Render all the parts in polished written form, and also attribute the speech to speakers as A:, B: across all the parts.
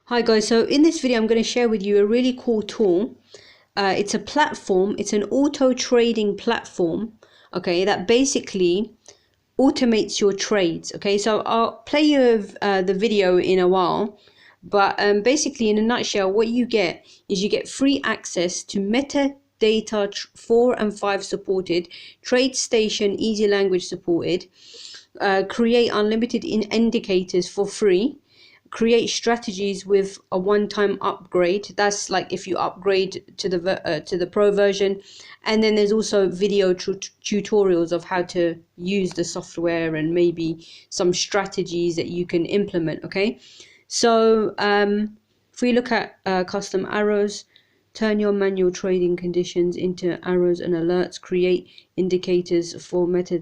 A: Hi guys, so in this video I'm going to share with you a really cool tool. It's a platform, it's an auto trading platform, okay, that basically automates your trades. Okay, so I'll play you the video in a while, but basically in a nutshell what you get is you get free access to metadata 4 and 5 supported, TradeStation easy language supported, create unlimited indicators for free, create strategies with a one-time upgrade. That's like if you upgrade to the pro version, and then there's also video tutorials of how to use the software and maybe some strategies that you can implement. Okay, so if we look at custom arrows, turn your manual trading conditions into arrows and alerts, create indicators for meta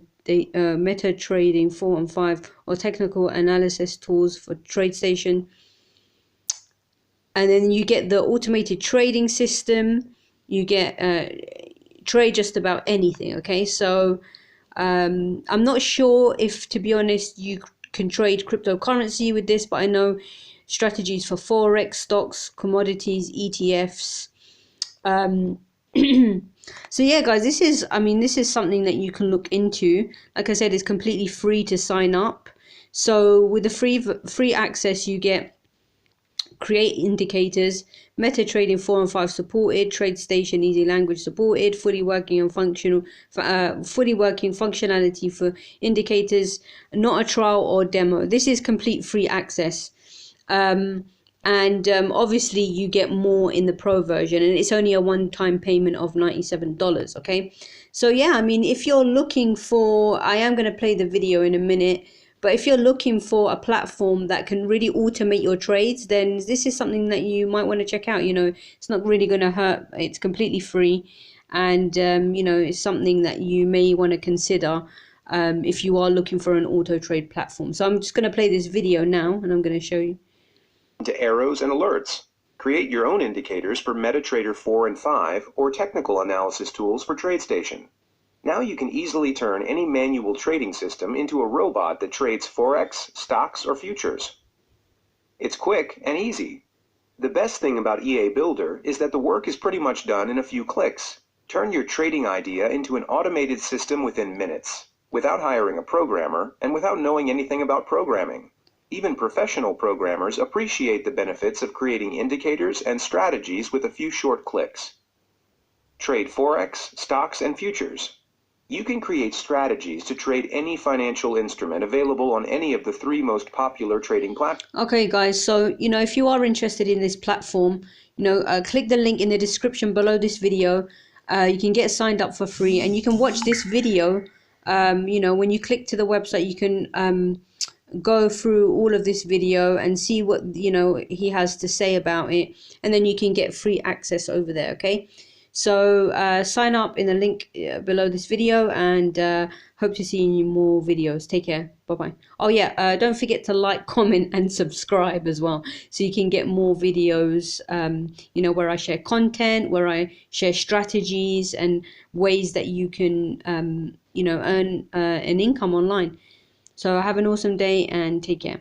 A: trading 4 and 5 or technical analysis tools for TradeStation. And then you get the automated trading system. You get trade just about anything. Okay, so I'm not sure if, to be honest, you can trade cryptocurrency with this, but I know strategies for forex, stocks, commodities, ETFs. So yeah guys, this is something that you can look into. Like I said, it's completely free to sign up. So with the free access you get create indicators, meta trading 4 and 5 supported, TradeStation easy language supported, fully working functionality for indicators, not a trial or demo. This is complete free access. And obviously you get more in the pro version, and it's only a one-time payment of $97. Okay, so yeah, I mean, if you're looking for, I am going to play the video in a minute, but if you're looking for a platform that can really automate your trades, then this is something that you might want to check out. You know, it's not really going to hurt. It's completely free, and you know, it's something that you may want to consider if you are looking for an auto trade platform. So I'm just going to play this video now, and I'm going to show you.
B: To arrows and alerts. Create your own indicators for MetaTrader 4 and 5 or technical analysis tools for TradeStation. Now you can easily turn any manual trading system into a robot that trades forex, stocks, or futures. It's quick and easy. The best thing about EA Builder is that the work is pretty much done in a few clicks. Turn your trading idea into an automated system within minutes, without hiring a programmer and without knowing anything about programming. Even professional programmers appreciate the benefits of creating indicators and strategies with a few short clicks. Trade forex, stocks, and futures. You can create strategies to trade any financial instrument available on any of the 3 most popular trading platforms.
A: Okay guys, so you know, if you are interested in this platform, you know, click the link in the description below this video. You can get signed up for free, and you can watch this video. You know, when you click to the website, you can go through all of this video and see what, you know, he has to say about it, and then you can get free access over there. Okay, so sign up in the link below this video, and hope to see you in more videos. Take care, bye bye. Oh yeah, don't forget to like, comment, and subscribe as well, so you can get more videos, you know, where I share content, where I share strategies and ways that you can you know, earn an income online. So have an awesome day and take care.